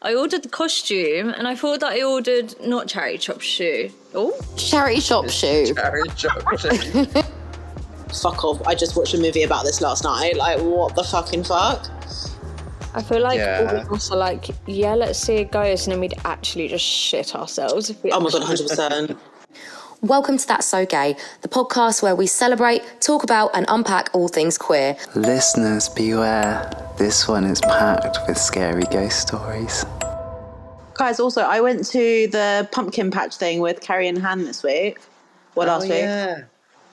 I ordered the costume, and I thought that I ordered not charity shop shoe. Oh, charity shop shoe. Charity shop shoe. Fuck off. I just watched a movie about this last night. Like, what the fucking fuck? I feel like all of us are like, yeah, let's see a ghost, and then we'd actually just shit ourselves. If we Oh my God, 100%. Welcome to That's So Gay, the podcast where we celebrate, talk about and unpack all things queer. Listeners, beware. This one is packed with scary ghost stories. Guys, also, I went to the pumpkin patch thing with Carrie and Han this week. Last week. Yeah.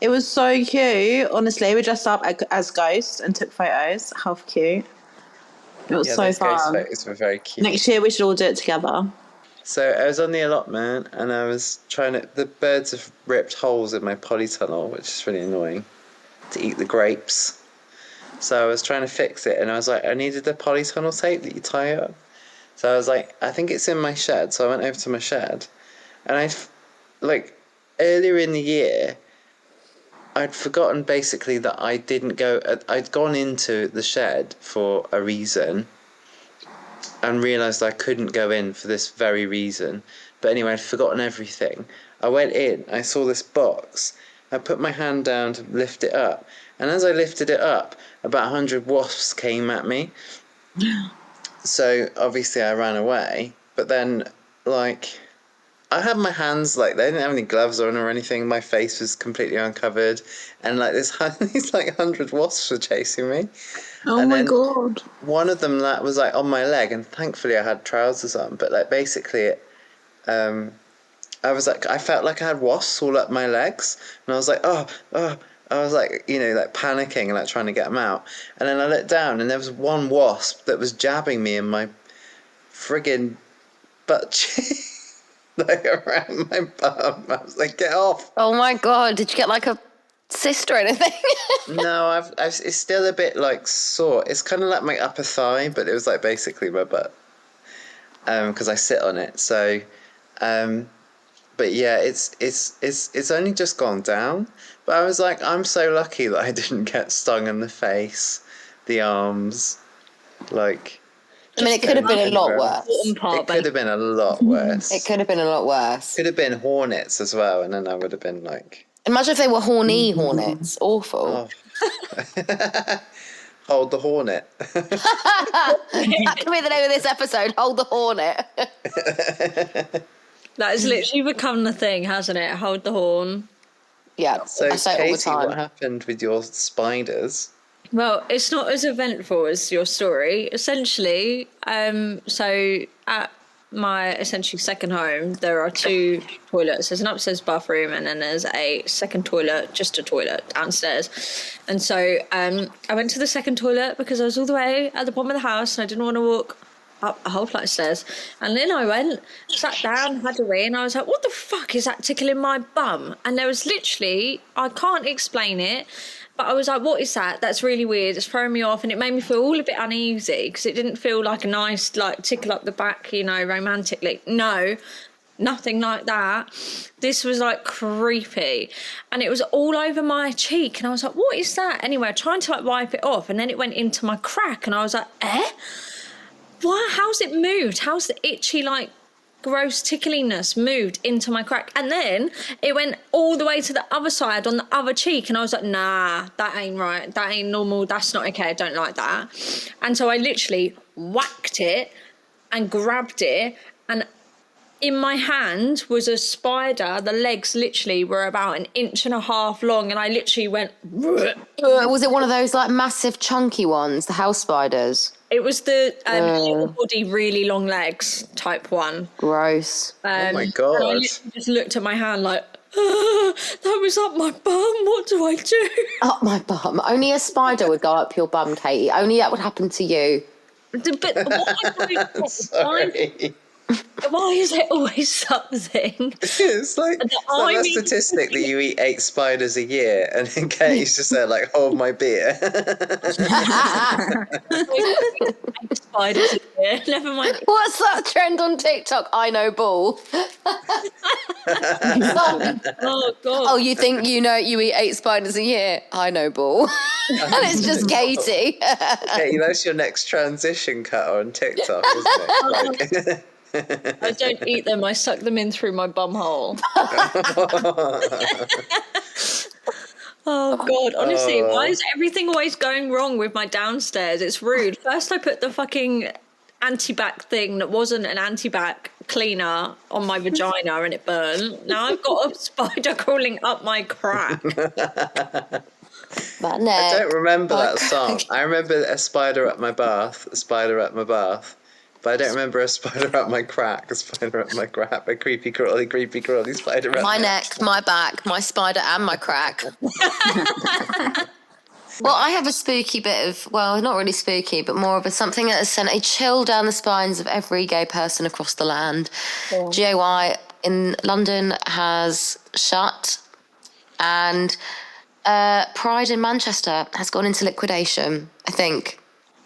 It was so cute. Honestly, we dressed up as ghosts and took photos. How cute. It was so fun. Ghost photos were very cute. Next year, we should all do it together. So I was on the allotment and I was the birds have ripped holes in my polytunnel, which is really annoying, to eat the grapes. So I was trying to fix it and I was like, I needed the polytunnel tape that you tie up. So I was like, I think it's in my shed. So I went over to my shed and earlier in the year, I'd forgotten basically that I'd gone into the shed for a reason and realised I couldn't go in for this very reason. But anyway, I'd forgotten everything. I went in, I saw this box, I put my hand down to lift it up, and as I lifted it up, about 100 wasps came at me. So obviously I ran away, but then I had my hands, they didn't have any gloves on or anything, my face was completely uncovered, and these 100 wasps were chasing me. Oh my God. One of them was on my leg, and thankfully I had trousers on, but basically I felt like I had wasps all up my legs, and I was like, oh, I was panicking and trying to get them out, and then I looked down and there was one wasp that was jabbing me in my friggin' butt cheek. Around my bum. I was like, get off. Oh my God, did you get a cyst or anything? No, it's still a bit sore. It's kind of like my upper thigh, but it was basically my butt. Because I sit on it. So, but yeah, it's only just gone down. But I was like, I'm so lucky that I didn't get stung in the face, the arms, it could have been a lot worse. It could have been a lot worse. It could have been a lot worse. Could have been hornets as well, and then I would have been Imagine if they were horny hornets. Awful. Oh. Hold the hornet. That could be the name of this episode. Hold the hornet. that has literally become the thing, hasn't it? Hold the horn. Yeah, so I say it all the Katie, time. what happened with your spiders? Well, it's not as eventful as your story. Essentially, so at my essentially second home, there are two toilets. There's an upstairs bathroom and then there's a second toilet, just a toilet downstairs. And so I went to the second toilet because I was all the way at the bottom of the house and I didn't want to walk up a whole flight of stairs. And then I went, sat down, had a wee, and I was like, what the fuck is that tickling my bum? And there was literally, I can't explain it, but I was like, what is that? That's really weird. It's throwing me off. And it made me feel all a bit uneasy because it didn't feel like a nice, tickle up the back, romantically. No, nothing like that. This was creepy. And it was all over my cheek. And I was like, what is that? Anyway, I tried to wipe it off. And then it went into my crack. And I was like, What? How's it moved? How's the itchy, gross tickliness moved into my crack? And then it went all the way to the other side on the other cheek. And I was like, nah, that ain't right. That ain't normal. That's not okay. I don't like that. And so I literally whacked it and grabbed it. And in my hand was a spider. The legs literally were about 1.5 inches long. And I literally went... Was it one of those massive chunky ones, the house spiders? It was the little body, really long legs type one. Gross. Oh my God. And I literally just looked at my hand that was up my bum. What do I do? Up my bum. Only a spider would go up your bum, Katie. Only that would happen to you. But why is it always something? It's a statistic that you eat 8 spiders a year, and then Katie's just there hold my beer. 8 spiders a year. Never mind. What's that trend on TikTok? I know ball. Oh God. Oh, you think you eat 8 spiders a year? I know, ball. And it's just Katie. Okay, that's your next transition cut on TikTok, isn't it? I don't eat them. I suck them in through my bum hole. Oh God, honestly, why is everything always going wrong with my downstairs? It's rude. First I put the fucking anti-bac thing that wasn't an anti-bac cleaner on my vagina and it burned. Now I've got a spider crawling up my crack. But no. I don't remember that song. I remember a spider up my bath, a spider up my bath. But I don't remember a spider up my crack, a spider up my crack, a creepy crawly spider up My neck, my back, my spider and my crack. Well, I have a spooky bit of, well, not really spooky, but more of something that has sent a chill down the spines of every gay person across the land. Yeah. GAY in London has shut, and Pride in Manchester has gone into liquidation, I think,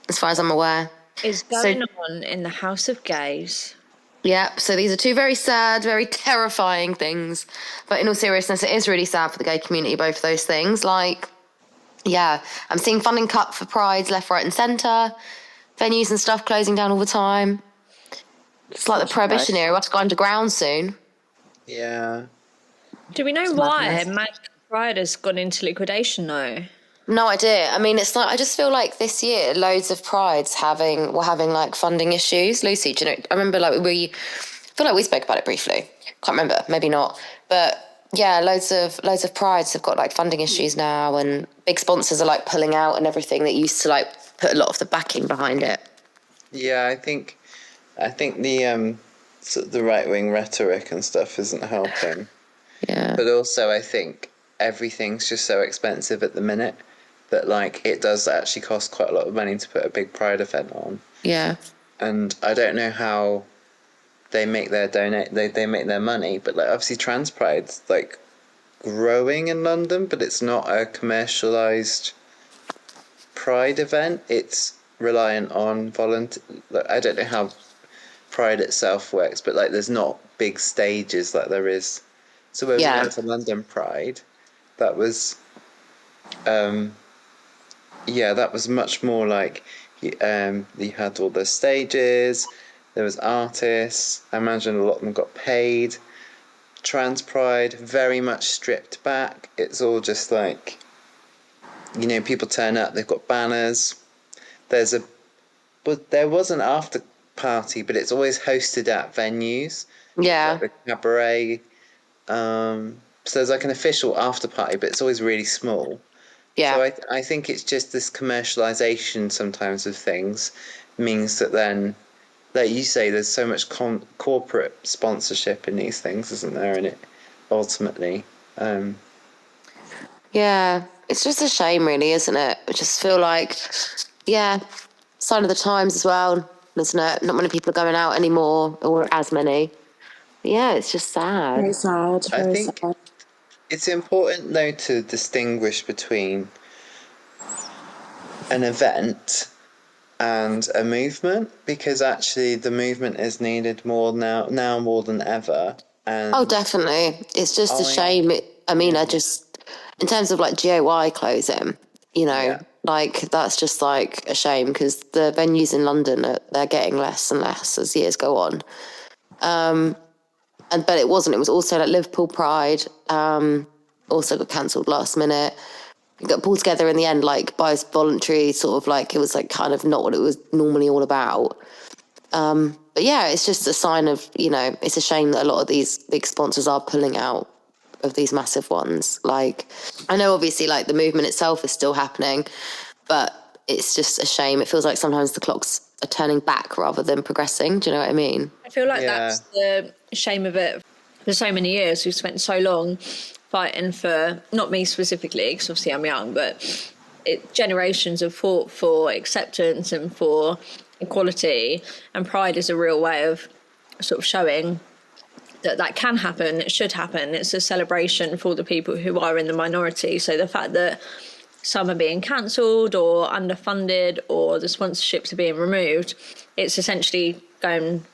as far as I'm aware. Is going on in the House of Gays. Yeah, so these are two very sad, very terrifying things. But in all seriousness, it is really sad for the gay community, both of those things. Like, yeah, I'm seeing funding cut for Prides left, right and centre. Venues and stuff closing down all the time. It's like the Prohibition era. We'll have to go underground soon. Yeah. Do we know why Pride has gone into liquidation though? No idea. I mean, it's like, I just feel like this year loads of prides were having like funding issues. Lucy, do you know, I remember like I feel like we spoke about it briefly. Can't remember, maybe not. But yeah, loads of prides have got like funding issues now, and big sponsors are like pulling out and everything that used to like put a lot of the backing behind it. Yeah, I think the sort of the right-wing rhetoric and stuff isn't helping. Yeah. But also I think everything's just so expensive at the minute that like it does actually cost quite a lot of money to put a big Pride event on. Yeah. And I don't know how they make their they make their money, but like obviously Trans Pride's like growing in London, but it's not a commercialized Pride event. It's reliant on volunteer. Like, I don't know how Pride itself works, but like there's not big stages like there is. So when we went to London Pride, that was that was much more like you had all the stages, there was artists, I imagine a lot of them got paid. Trans Pride, very much stripped back. It's all just like, you know, people turn up, they've got banners. But there was an after party, but it's always hosted at venues. Yeah. Like the cabaret. So there's like an official after party, but it's always really small. Yeah. So I think it's just this commercialization sometimes of things means that then, like you say, there's so much corporate sponsorship in these things, isn't there? And it ultimately. Yeah, it's just a shame, really, isn't it? I just feel like, sign of the times as well, isn't it? Not many people are going out anymore, or as many. But yeah, it's just sad. Very sad. I think it's important, though, to distinguish between an event and a movement, because actually the movement is needed more now more than ever. And oh, definitely. It's just a shame. I just, in terms of like GOY closing, you know, like that's just like a shame, because the venues in London, they're getting less and less as years go on. But it wasn't. It was also like Liverpool Pride, also got cancelled last minute. It got pulled together in the end, like by voluntary, sort of like it was like kind of not what it was normally all about. But yeah, it's just a sign of, you know, it's a shame that a lot of these big sponsors are pulling out of these massive ones. Like, I know obviously like the movement itself is still happening, but it's just a shame. It feels like sometimes the clocks are turning back rather than progressing. Do you know what I mean? I feel like that's the shame of it. For so many years, we've spent so long fighting for, not me specifically, because obviously I'm young, but generations have fought for acceptance and for equality, and Pride is a real way of sort of showing that can happen, it should happen. It's a celebration for the people who are in the minority. So the fact that some are being cancelled or underfunded or the sponsorships are being removed, it's essentially going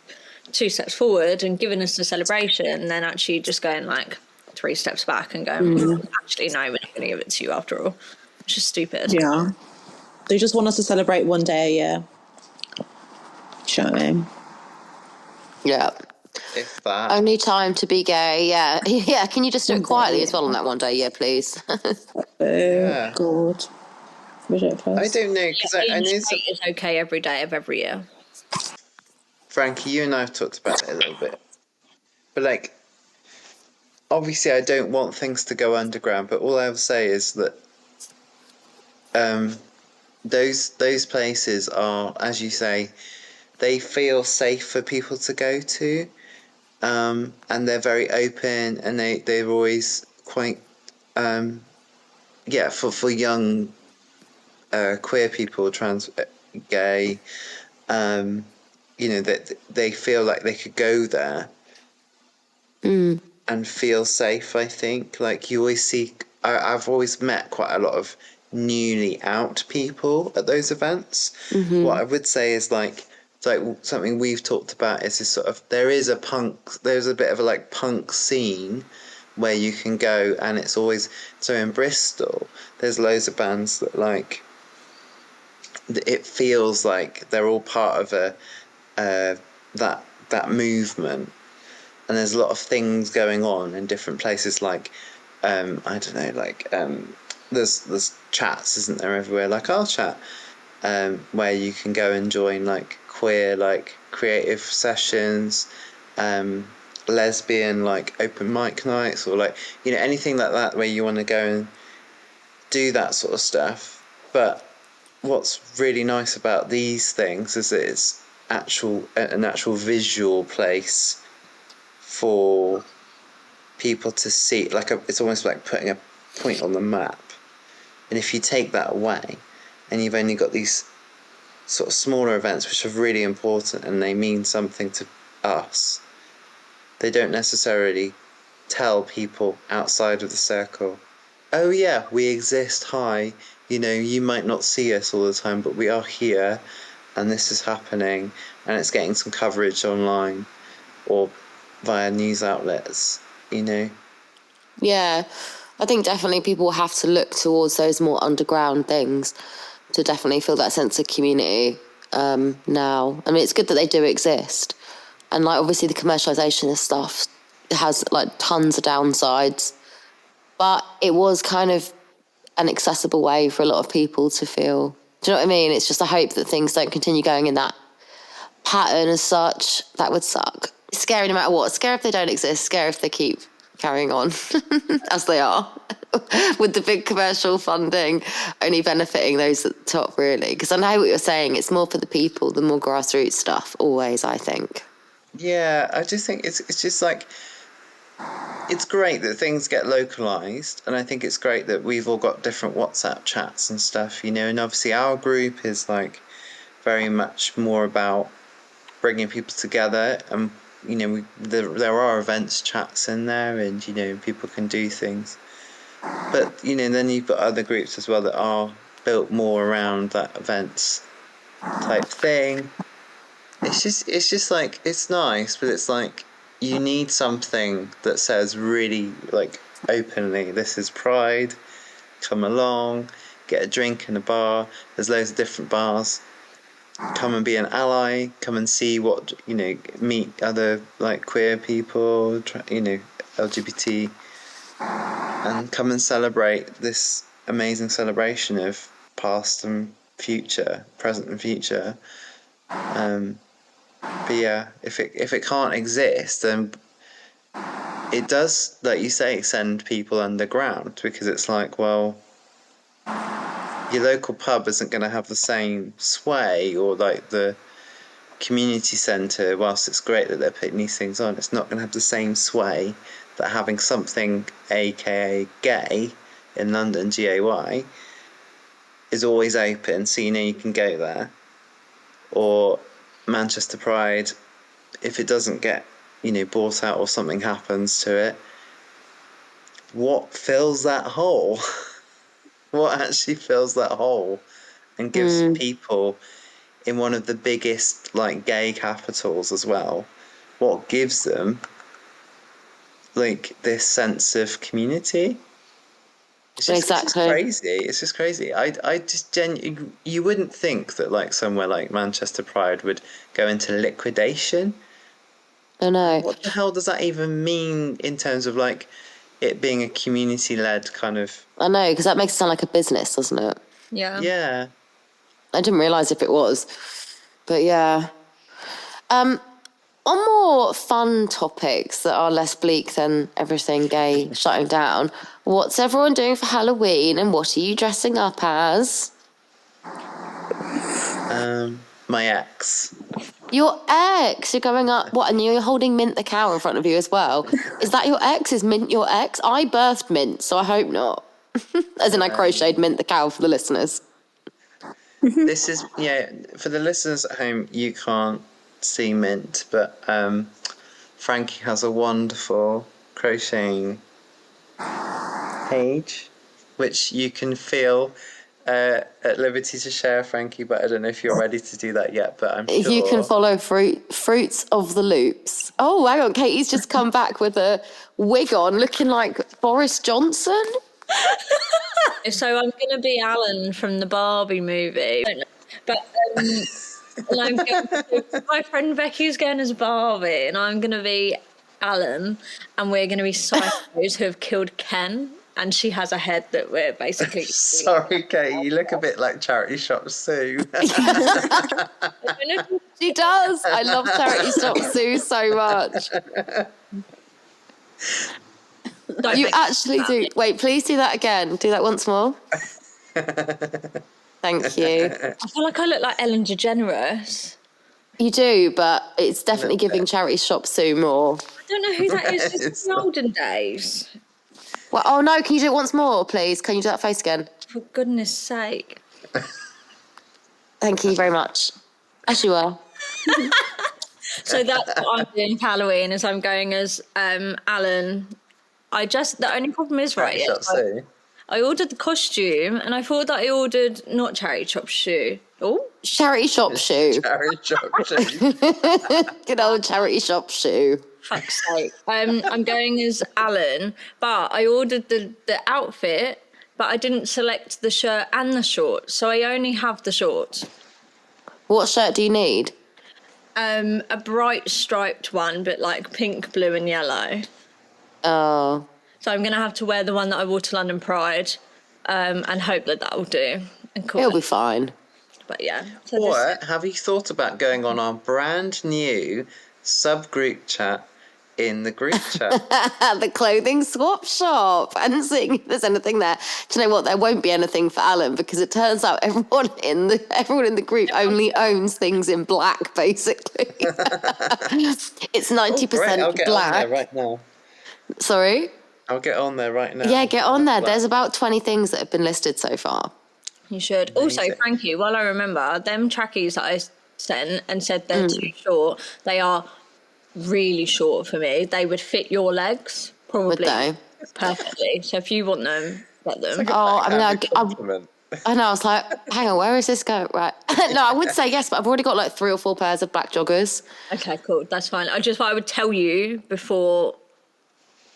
2 steps forward and giving us the celebration, and then actually just going like 3 steps back and going, actually, no, we're not going to give it to you after all. It's just stupid. Yeah. They just want us to celebrate one day a year. Do you know what I mean? Yeah. If that. Only time to be gay. Yeah. Yeah. Can you just do it quietly as well on that one day? Yeah, please. Yeah. God. Ridiculous. I don't know, because I Being know some... straight is okay every day of every year. Frankie, you and I have talked about it a little bit. But, like, obviously I don't want things to go underground, but all I will say is that those places are, as you say, they feel safe for people to go to, and they're very open, and they're always quite, for young queer people, trans, gay, that they feel like they could go there and feel safe. I think, like, you always see, I've always met quite a lot of newly out people at those events. What I would say is like something we've talked about is this sort of, there's a bit of a like punk scene where you can go, and it's always, so in Bristol there's loads of bands that, like, it feels like they're all part of that movement, and there's a lot of things going on in different places, like I don't know, like there's chats, isn't there, everywhere, like our chat, where you can go and join like queer, like creative sessions, lesbian, like open mic nights, or like, anything like that where you want to go and do that sort of stuff. But what's really nice about these things is that it's an actual visual place for people to see, like it's almost like putting a point on the map. And if you take that away, and you've only got these sort of smaller events which are really important and they mean something to us, they don't necessarily tell people outside of the circle, oh yeah, we exist, hi, you might not see us all the time, but we are here, and this is happening, and it's getting some coverage online or via news outlets, Yeah, I think definitely people have to look towards those more underground things to definitely feel that sense of community now. I mean, it's good that they do exist. And, like, obviously the commercialisation of stuff has, like, tons of downsides. But it was kind of an accessible way for a lot of people to feel. Do you know what I mean? It's just, I hope that things don't continue going in that pattern as such. That would suck. It's scary no matter what. Scary if they don't exist. Scary if they keep carrying on as they are, with the big commercial funding only benefiting those at the top, really. Because I know what you're saying. It's more for the people, the more grassroots stuff, always, I think. Yeah, I just think it's just like, it's great that things get localised, and I think it's great that we've all got different WhatsApp chats and stuff, and obviously our group is like very much more about bringing people together, and there are events chats in there, and people can do things, but then you've got other groups as well that are built more around that events type thing. It's just like, it's nice, but it's like, you need something that says really, like, openly, this is Pride, come along, get a drink in a bar, there's loads of different bars, come and be an ally, come and see what, meet other, like, queer people, LGBT, and come and celebrate this amazing celebration of past and future, present and future. But yeah, if it can't exist, then it does, like you say, send people underground, because it's like, well, your local pub isn't going to have the same sway, or like the community centre, whilst it's great that they're putting these things on, it's not going to have the same sway that having something aka gay in London, GAY, is always open, so you can go there. Or Manchester Pride, if it doesn't get bought out or something happens to it, what fills that hole? What actually fills that hole and gives people in one of the biggest, like, gay capitals as well, what gives them like this sense of community. It's just crazy. It's just crazy. I just you wouldn't think that like somewhere like Manchester Pride would go into liquidation. I know. What the hell does that even mean in terms of like it being a community-led kind of? I know, because that makes it sound like a business, doesn't it? Yeah. Yeah. I didn't realise if it was, but yeah. On more fun topics that are less bleak than everything gay shutting down, what's everyone doing for Halloween and what are you dressing up as? My ex. Your ex, you're going up, what, and you're holding Mint the cow in front of you as well. Is that your ex? Is Mint your ex? I birthed Mint, so I hope not. As in I crocheted Mint the cow for the listeners. This is, for the listeners at home, you can't see Mint, but Frankie has a wonderful crocheting page, which you can feel at liberty to share, Frankie, but I don't know if you're ready to do that yet, but I'm sure. You can follow Fruits of the Loops. Oh, hang on, Katie's just come back with a wig on, looking like Boris Johnson. So I'm going to be Alan from the Barbie movie. But and my friend Becky's going as Barbie, and I'm going to be Alan, and we're going to be psychos who have killed Ken, and she has a head that we're basically... Sorry, Kate, you look a bit like Charity Shop Sue. She does. I love Charity Shop Sue so much. You actually do. Wait, please do that again. Do that once more. Thank you. I feel like I look like Ellen DeGeneres. You do, but it's definitely giving Charity Shop Sue more. I don't know who that is. Just in the olden days. Well, oh no, can you do it once more, please? Can you do that face again? For goodness sake. Thank you very much. As you are. So that's what I'm doing for Halloween, is I'm going as Alan. The only problem is, right, I ordered the costume and I thought that I ordered not Charity Shop Shoe. Oh, Charity Shop Shoe. Charity Shop Shoe. Good old Charity Shop Shoe. Fuck's sake. I'm going as Alan, but I ordered the outfit, but I didn't select the shirt and the shorts, so I only have the shorts. What shirt do you need? A bright striped one, but like pink, blue and yellow. Oh. So I'm going to have to wear the one that I wore to London Pride and hope that will do. And It'll be fine. But yeah. So or have you thought about going on our brand new subgroup chat in the group chat? The clothing swap shop, and seeing if there's anything there. Do you know what? There won't be anything for Alan because it turns out everyone in the group only owns things in black, basically. It's 90% black. On there right now. Sorry? I'll get on there right now. Yeah, get on there. There's about 20 things that have been listed so far. You should. Also, Frankie, while I remember, them trackies that I sent and said they're too short, they are really short for me. They would fit your legs, probably. Would they? Perfectly. So if you want them, get them. I know, I was like, hang on, where is this going? Right. No, I would say yes, but I've already got like 3 or 4 pairs of black joggers. Okay, cool. That's fine. I just thought I would tell you before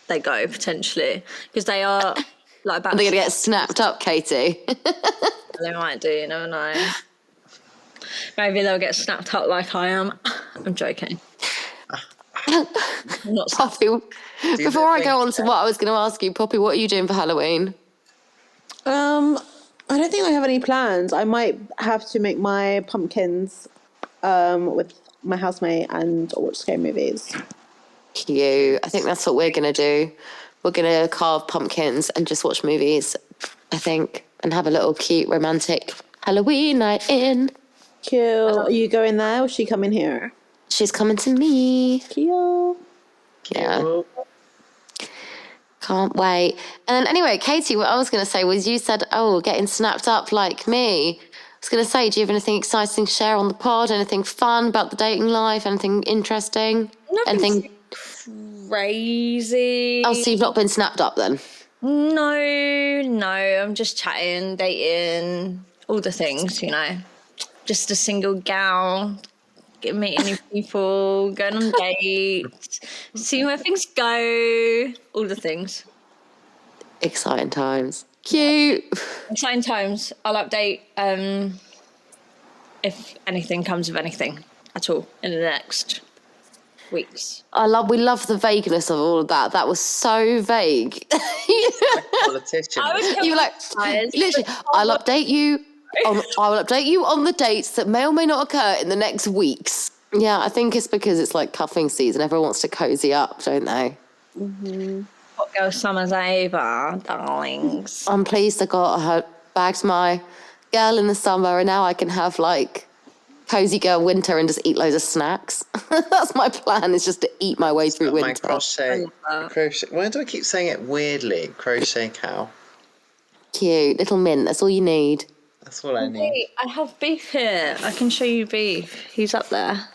they go, potentially, because they are like about... Are they going to get snapped up, Katie? They might do, you never know. Maybe they'll get snapped up like I am. I'm joking. Not Poppy, before I go on to what I was going to ask you, Poppy, what are you doing for Halloween? I don't think I have any plans. I might have to make my pumpkins with my housemate and watch scary movies. Cute. I think that's what we're going to do. We're going to carve pumpkins and just watch movies, I think, and have a little cute romantic Halloween night in. Cool. Are you going there or is she coming here? She's coming to me. Cute. Yeah. Can't wait. And then anyway, Katie, what I was going to say was you said, getting snapped up like me. I was going to say, do you have anything exciting to share on the pod? Anything fun about the dating life? Anything interesting? Nothing crazy. Oh, so you've not been snapped up then? No. I'm just chatting, dating, all the things, you know. Just a single gal meeting new people, going on dates, seeing where things go, all the things. Exciting times. Cute. Exciting times. I'll update if anything comes of anything at all in the next weeks. We love the vagueness of all of that. That was so vague. Politician. You were like, literally, I'll update you on the dates that may or may not occur in the next weeks. Yeah, I think it's because it's like cuffing season. Everyone wants to cozy up, don't they? Hot girl summer's over, darlings. I'm pleased I bagged my girl in the summer, and now I can have like cozy girl winter and just eat loads of snacks. That's my plan, is just to eat my way through winter. My crochet. Why do I keep saying it weirdly? Crochet cow. Cute. Little mint. That's all you need. That's all I need. Wait, I have Beef here. I can show you Beef. He's up there.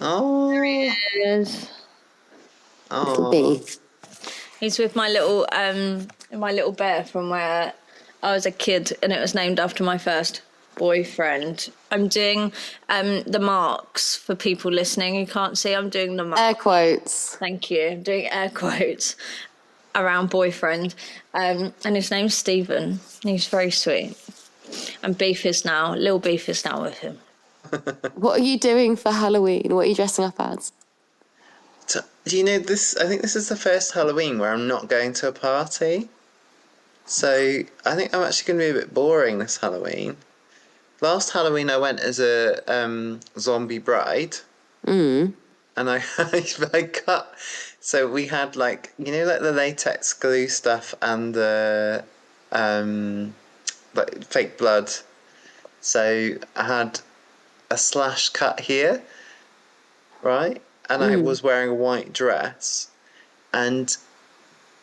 Oh. Yes. Little Oh. beef. He's with my little bear from where I was a kid, and it was named after my first boyfriend. I'm doing the marks for people listening who can't see. I'm doing the marks. Air quotes. Thank you. I'm doing air quotes around boyfriend. And his name's Stephen. He's very sweet. And Little Beef is now with him. What are you doing for Halloween? What are you dressing up as? Do you know this? I think this is the first Halloween where I'm not going to a party. So I think I'm actually going to be a bit boring this Halloween. Last Halloween I went as a zombie bride. And I cut. So we had like the latex glue stuff and the like fake blood. So I had a slash cut here, right? And I was wearing a white dress, and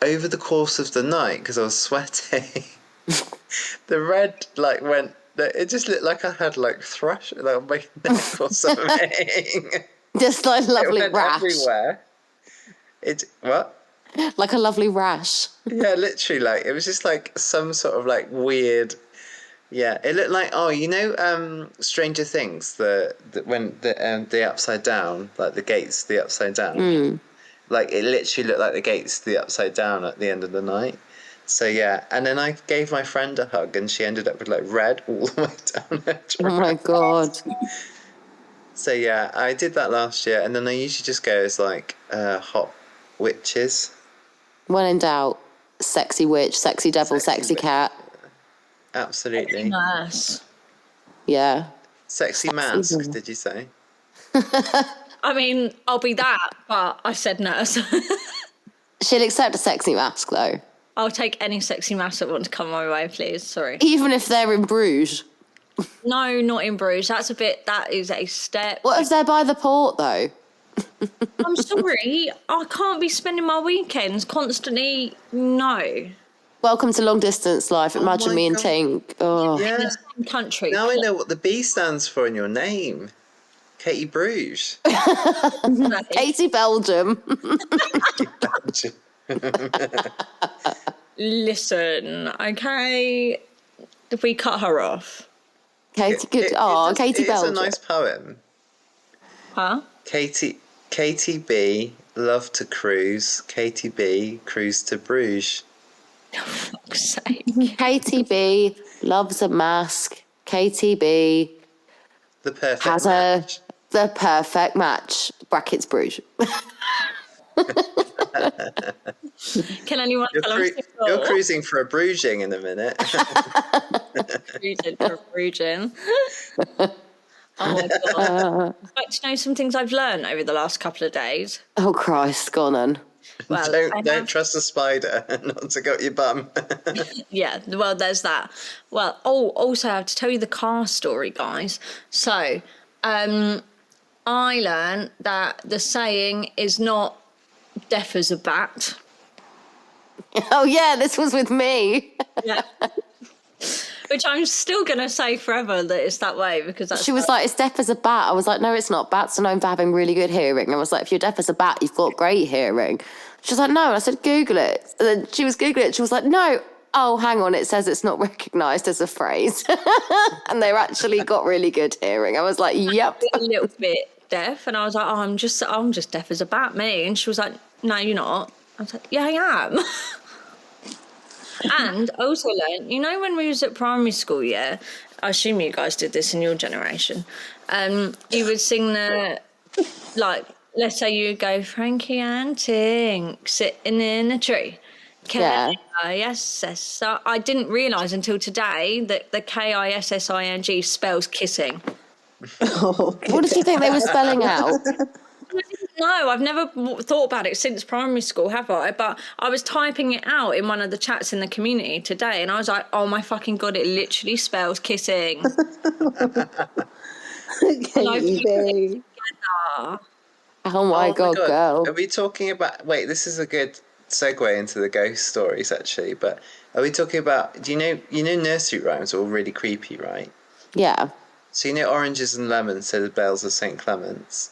over the course of the night, because I was sweating, the red went. It just looked like I had thrush on my neck or something. Just like a lovely it went rash. everywhere. What? Like a lovely rash. Yeah, literally. It was just some sort of weird. Yeah, it looked like Stranger Things. When the upside down, the gates, the upside down. It literally looked like the gates, the upside down at the end of the night. So yeah, and then I gave my friend a hug, and she ended up with red all the way down her dress. Oh my god. So yeah, I did that last year, and then I usually just go as hot witches. When in doubt, sexy witch, sexy devil, sexy cat. Absolutely. Nice. Yeah. Sexy mask, did you say? I mean, I'll be that, but I said nurse. She'll accept a sexy mask though. I'll take any sexy mask that wants to come my way, please. Sorry. Even if they're in Bruges. No, not in Bruges. That is a step. What if they're by the port though? I'm sorry. I can't be spending my weekends constantly. No. Welcome to long distance life. Imagine my me and God. Tink. Oh. Yeah. In the same country. Now I know what the B stands for in your name. Katie Bruges. Katie Belgium. Listen, okay? If we cut her off. Katie Belgium. It's a nice poem. Huh? Katie B, love to cruise. Katie B, cruise to Bruges. For fuck's sake. Katie B loves a mask. Katie B The perfect has match. the perfect match. Brackets Bruges. Can anyone tell us You're cruising for a Brugesing in a minute. Bruges. Oh my god. I'd like to know some things I've learned over the last couple of days. Oh Christ, go on then. Well, don't trust a spider not to go up your bum. Yeah, well, there's that. Well, also I have to tell you the car story, guys. So, I learned that the saying is not deaf as a bat. Oh yeah, this was with me. Yeah. Which I'm still going to say forever that it's that way because that's... She was like, it's deaf as a bat. I was like, no, it's not. Bats are known for having really good hearing. I was like, if you're deaf as a bat, you've got great hearing. She was like, no. And I said, Google it. And then she was Googling it. She was like, no, oh, hang on, it says it's not recognised as a phrase. And they've actually got really good hearing. I was like, yep. A little bit deaf, and I was like, oh, I'm just deaf as a bat, me. And she was like, no, you're not. I was like, yeah, I am. And I also learned, you know, when we was at primary school, yeah, I assume you guys did this in your generation. You would sing the, like, let's say you go, Frankie and Tink sitting in a tree. K-I-S-S. I didn't realise until today that the K-I-S-S-I-N-G spells kissing. What did you think they were spelling out? No, I've never thought about it since primary school, have I? But I was typing it out in one of the chats in the community today, and I was like, oh my fucking God, it literally spells kissing. Katie. Oh my God, girl. Are we talking about... Wait, this is a good segue into the ghost stories, actually. But are we talking about... Do you know nursery rhymes are all really creepy, right? Yeah. So you know oranges and lemons, so the bells of St. Clement's?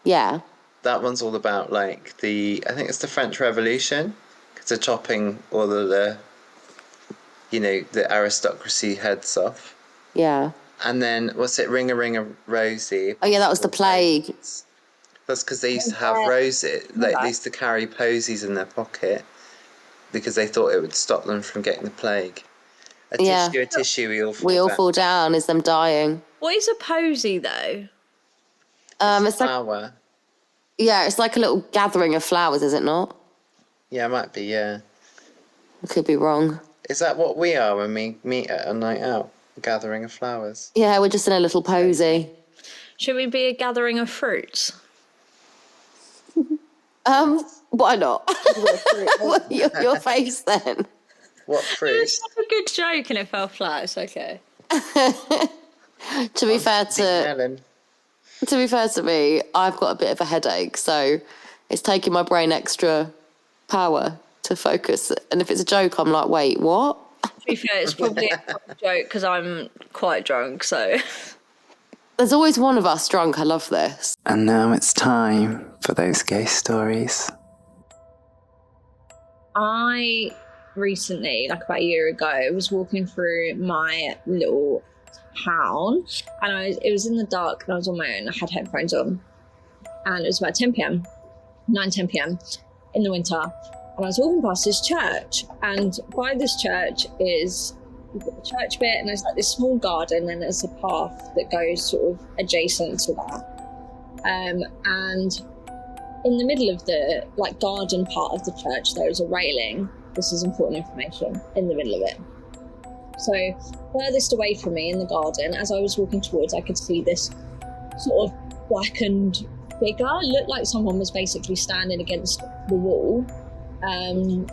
Yeah. That one's all about, like, I think it's the French Revolution, because they're chopping all of the aristocracy heads off. Yeah. And then, what's it, Ring a Rosie? Oh, yeah, that was the plague. That's because they used to have roses, like, they used to carry posies in their pocket, because they thought it would stop them from getting the plague. A tissue, we all fall down, is them dying. What is a posy, though? It's like... flower. Yeah, it's like a little gathering of flowers, is it not? Yeah, it might be, yeah. I could be wrong. Is that what we are when we meet at a night out? A gathering of flowers? Yeah, we're just in a little posy. Should we be a gathering of fruits? Why not? your face then. What fruit? It's like a good joke and it fell flat. It's okay. To be fair to me, I've got a bit of a headache, so it's taking my brain extra power to focus. And if it's a joke, I'm like, wait, what? To be fair, it's probably a joke because I'm quite drunk, so... There's always one of us drunk. I love this. And now it's time for those ghost stories. I recently, like about a year ago, was walking through my little town, and it was in the dark, and I was on my own. I had headphones on, and it was about 10 p.m. in the winter, and I was walking past this church, and by this church is the church bit, and there's like this small garden, and there's a path that goes sort of adjacent to that, and in the middle of the like garden part of the church there is a railing. This is important information. In the middle of it, so furthest away from me in the garden, as I was walking towards, I could see this sort of blackened figure. It looked like someone was basically standing against the wall, and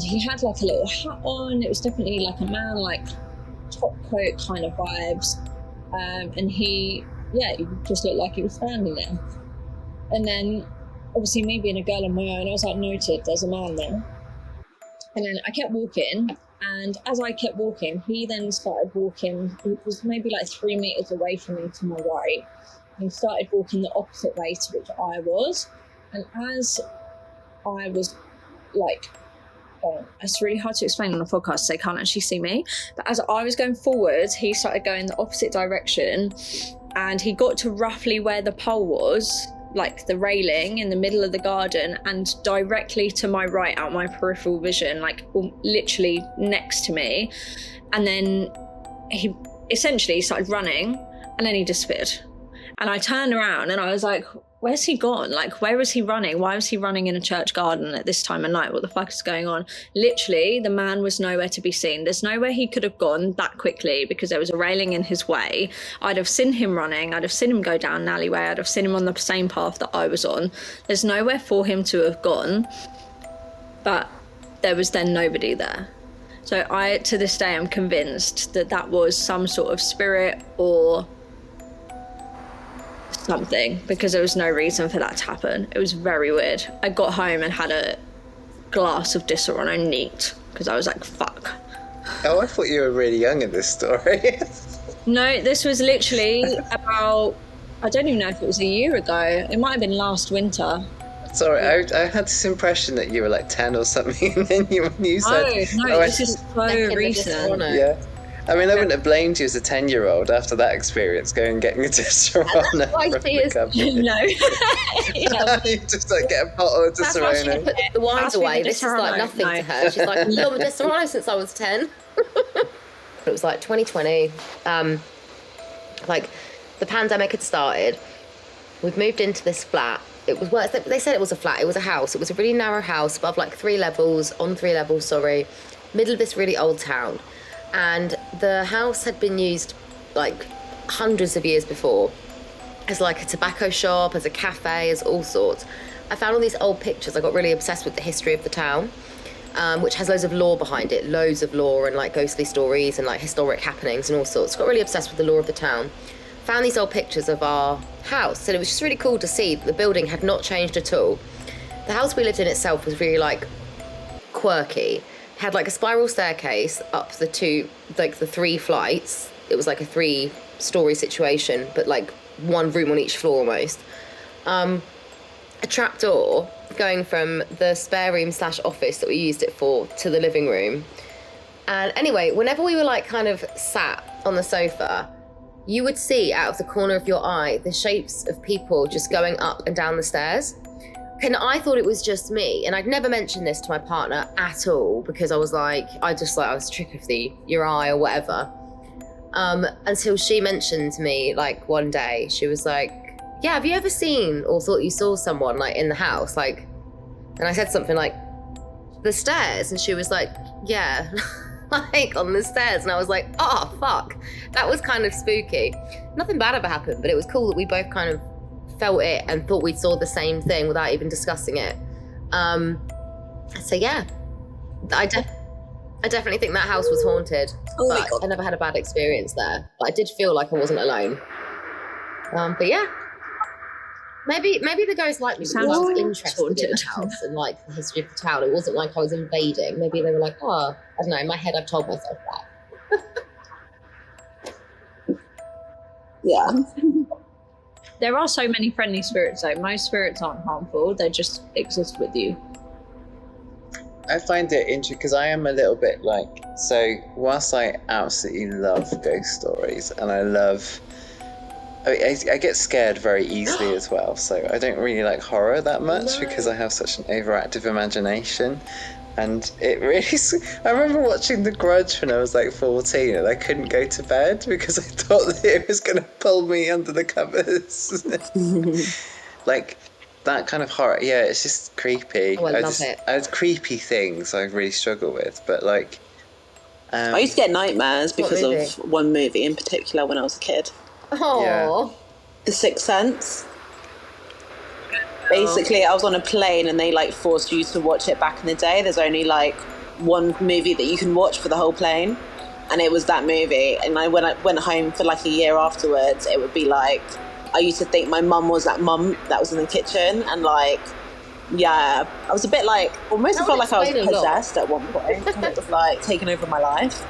he had like a little hat on. It was definitely like a man, like top coat kind of vibes, and he just looked like he was standing there. And then obviously me being a girl on my own, I was like, noted, there's a man there. And then I kept walking, and as I kept walking, he then started walking. He was maybe like 3 meters away from me to my right, and he started walking the opposite way to which I was. And as I was like, it's really hard to explain on a podcast, so they can't actually see me. But as I was going forwards, he started going the opposite direction, and he got to roughly where the pole was, like the railing in the middle of the garden, and directly to my right, out my peripheral vision, like literally next to me. And then he essentially started running, and then he disappeared. And I turned around and I was like, where's he gone? Like, where was he running? Why was he running in a church garden at this time of night? What the fuck is going on? Literally, the man was nowhere to be seen. There's nowhere he could have gone that quickly because there was a railing in his way. I'd have seen him running. I'd have seen him go down an alleyway. I'd have seen him on the same path that I was on. There's nowhere for him to have gone. But there was then nobody there. So I, to this day, am convinced that that was some sort of spirit or something, because there was no reason for that to happen. It was very weird. I got home and had a glass of Disaronno neat because I was like, fuck. Oh, I thought you were really young in this story. No, this was literally about, I don't even know if it was a year ago. It might have been last winter. Sorry, I had this impression that you were like 10 or something, and then you said, No, oh, this is so recent. yeah. I mean, I wouldn't have blamed you as a 10-year-old after that experience, going and getting a Disaronno. Why from she the is- cupboard. No. Yeah. You just like get a bottle of That's why she Disaronno. put the wines Pass me away. the This is like Disaronno. nothing No. to her. She's like, I've done Disaronno since I was 10. It was like 2020. Like the pandemic had started. We've moved into this flat. It was, well, they said it was a flat. It was a house. It was a really narrow house above like 3 levels, on 3 levels, sorry. Middle of this really old town. And the house had been used like hundreds of years before as like a tobacco shop, as a cafe, as all sorts. I found all these old pictures. I got really obsessed with the history of the town, which has loads of lore behind it, loads of lore and like ghostly stories and like historic happenings and all sorts. Got really obsessed with the lore of the town. Found these old pictures of our house, and it was just really cool to see that the building had not changed at all. The house we lived in itself was really like quirky. Had like a spiral staircase up the 3 flights. It was like a 3-story situation, but like 1 room on each floor almost. A trap door going from the spare room / office that we used it for to the living room. And anyway, whenever we were like kind of sat on the sofa, you would see out of the corner of your eye the shapes of people just going up and down the stairs. And I thought it was just me, and I'd never mentioned this to my partner at all because I was like, I was a trick of your eye or whatever. Until she mentioned to me like one day, she was like, yeah, have you ever seen or thought you saw someone like in the house? Like, and I said something like, the stairs, and she was like, yeah, like on the stairs. And I was like, oh, fuck. That was kind of spooky. Nothing bad ever happened, but it was cool that we both kind of felt it and thought we saw the same thing without even discussing it. So yeah, I definitely think that house was haunted, Oh my but God. I never had a bad experience there. But I did feel like I wasn't alone. But yeah, maybe the ghost liked me because I was interested in the house and like the history of the town. It wasn't like I was invading. Maybe they were like, oh, I don't know. In my head, I've told myself that. Yeah. There are so many friendly spirits though. Most spirits aren't harmful. They just exist with you. I find it interesting because I am a little bit like, so whilst I absolutely love ghost stories and I get scared very easily as well, so I don't really like horror that much because I have such an overactive imagination. And it really, I remember watching The Grudge when I was like 14 and I couldn't go to bed because I thought that it was going to pull me under the covers. Like that kind of horror, yeah, it's just creepy. Oh, I love it. Creepy things I really struggle with, but like... I used to get nightmares because movie? of one movie in particular when I was a kid. Oh, Yeah. The Sixth Sense. Basically, I was on a plane and they like forced you to watch it back in the day. There's only like one movie that you can watch for the whole plane, and it was that movie. And when I went home for like a year afterwards, it would be like I used to think my mum was that mum that was in the kitchen, and like, yeah, I was a bit like almost That felt would like I was explain a lot. possessed at one point. And it was like taking over my life.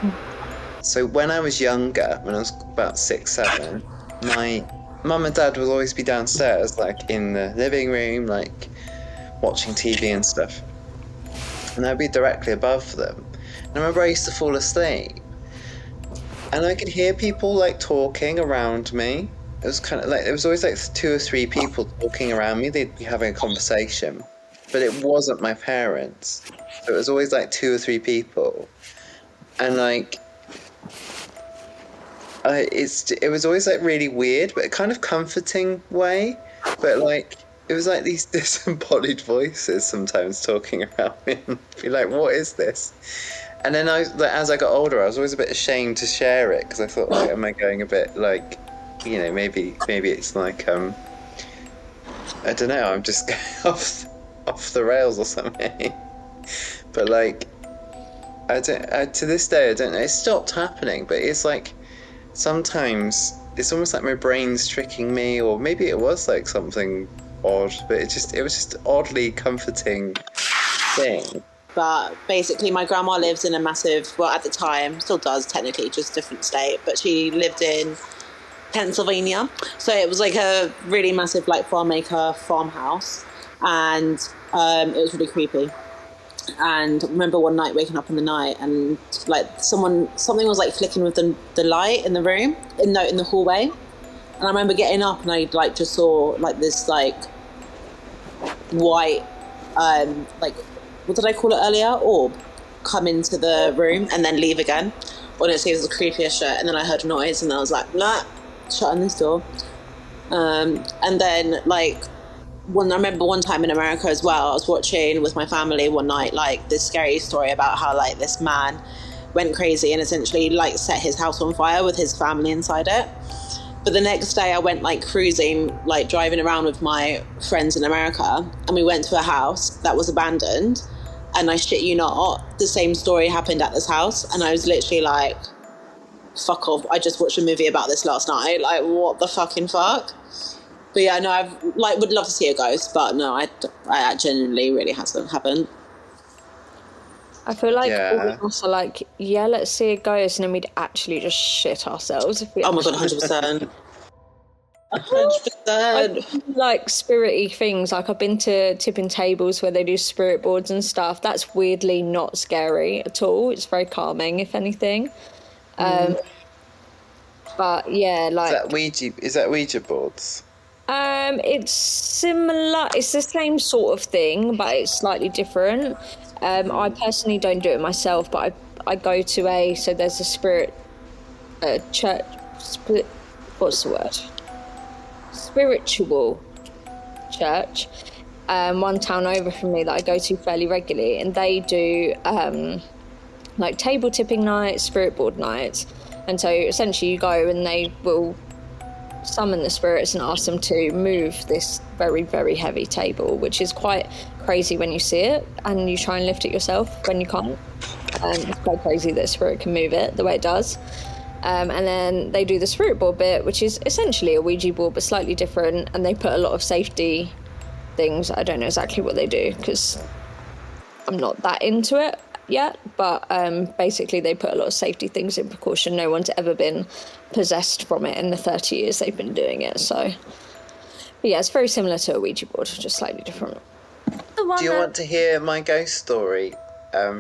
So when I was younger, when I was about 6, 7, my mum and dad would always be downstairs, like in the living room, like watching TV and stuff. And I'd be directly above them. And I remember I used to fall asleep. And I could hear people like talking around me. It was kind of like, there was always like 2 or 3 people talking around me. They'd be having a conversation. But it wasn't my parents. So it was always like 2 or 3 people. And like, it was always like really weird, but a kind of comforting way. But like, it was like these disembodied voices sometimes talking around me, and be like, "What is this?" And then as I got older, I was always a bit ashamed to share it because I thought, like, am I going a bit like, you know, maybe it's like I don't know, I'm just going off the rails or something. But like, to this day, I don't know. It stopped happening, but it's like, sometimes it's almost like my brain's tricking me, or maybe it was like something odd, but it was just oddly comforting thing. But basically, my grandma lives in a massive, well, at the time, still does technically, just different state, but she lived in Pennsylvania. So it was like a really massive, like, farmhouse. and it was really creepy. And I remember one night waking up in the night and like something was like flicking with the light in the room, in the hallway. And I remember getting up and I like just saw like this like white like, what did I call it earlier? Orb come into the room and then leave again. Honestly, it was the creepiest shit. And then I heard a noise and I was like, nah, shutting this door. And then like I remember one time in America as well, I was watching with my family one night like this scary story about how like this man went crazy and essentially like set his house on fire with his family inside it. But the next day I went like cruising, like driving around with my friends in America, and we went to a house that was abandoned, and I shit you not, the same story happened at this house. And I was literally like, fuck off, I just watched a movie about this last night, like what the fucking fuck. But yeah, no, I've like would love to see a ghost, but no, I genuinely really hasn't happened. I feel like Yeah. all of us are like, yeah, let's see a ghost, and then we'd actually just shit ourselves if we Oh my god, 100%. 100%. like spirity things. Like I've been to tipping tables where they do spirit boards and stuff. That's weirdly not scary at all. It's very calming, if anything. But yeah, like Is that Ouija boards? it's similar. It's the same sort of thing, but it's slightly different. I personally don't do it myself, but I go to so there's a spirit church. What's the word? Spiritual church. One town over from me that I go to fairly regularly, and they do like table tipping nights, spirit board nights, and so essentially you go and they will summon the spirits and ask them to move this very, very heavy table, which is quite crazy when you see it, and you try and lift it yourself when you can't. It's quite crazy that a spirit can move it the way it does. And then they do the spirit board bit, which is essentially a Ouija board but slightly different, and they put a lot of safety things. I don't know exactly what they do because I'm not that into it yet, but basically they put a lot of safety things in precaution. No one's ever been possessed from it in the 30 years they've been doing it. So but yeah, it's very similar to a Ouija board, just slightly different. Do you want to hear my ghost story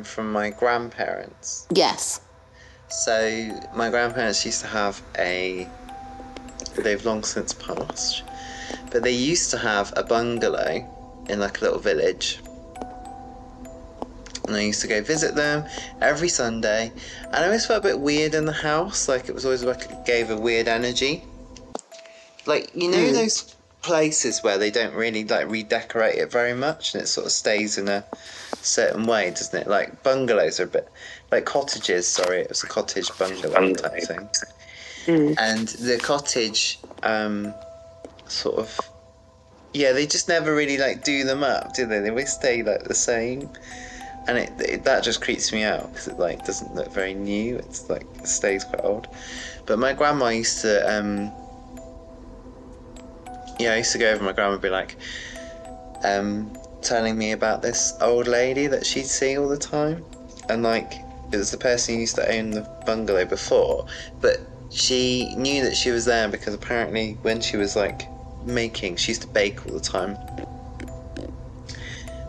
from my grandparents? Yes. So my grandparents used to have they've long since passed, but they used to have a bungalow in like a little village. And I used to go visit them every Sunday, and I always felt a bit weird in the house. Like it was always like it gave a weird energy. Like, you know those places where they don't really like redecorate it very much, and it sort of stays in a certain way, doesn't it? Like bungalows are a bit like cottages. Sorry, it was a cottage bungalow type thing. And the cottage, sort of, yeah, they just never really like do them up, do they? They always stay like the same. And that just creeps me out because it like doesn't look very new. It's like it stays quite old. But my grandma used to, I used to go over. My grandma would be like, telling me about this old lady that she'd see all the time, and like it was the person who used to own the bungalow before. But she knew that she was there because apparently when she was like making, she used to bake all the time,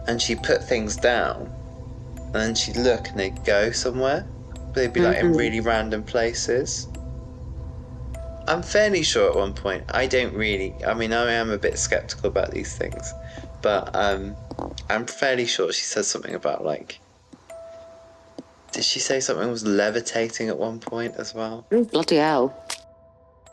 and she put things down. And then she'd look and they'd go somewhere. But they'd be like in really random places. I'm fairly sure at one point, I am a bit skeptical about these things. But I'm fairly sure she said something about like... Did she say something was levitating at one point as well? Bloody hell.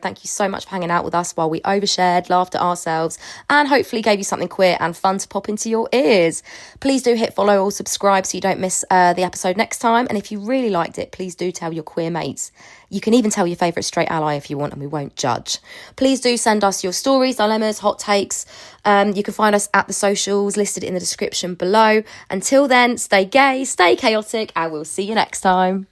Thank you so much for hanging out with us while we overshared, laughed at ourselves, and hopefully gave you something queer and fun to pop into your ears. Please do hit follow or subscribe so you don't miss the episode next time. And if you really liked it, please do tell your queer mates. You can even tell your favourite straight ally if you want, and we won't judge. Please do send us your stories, dilemmas, hot takes. You can find us at the socials listed in the description below. Until then, stay gay, stay chaotic, and we'll see you next time.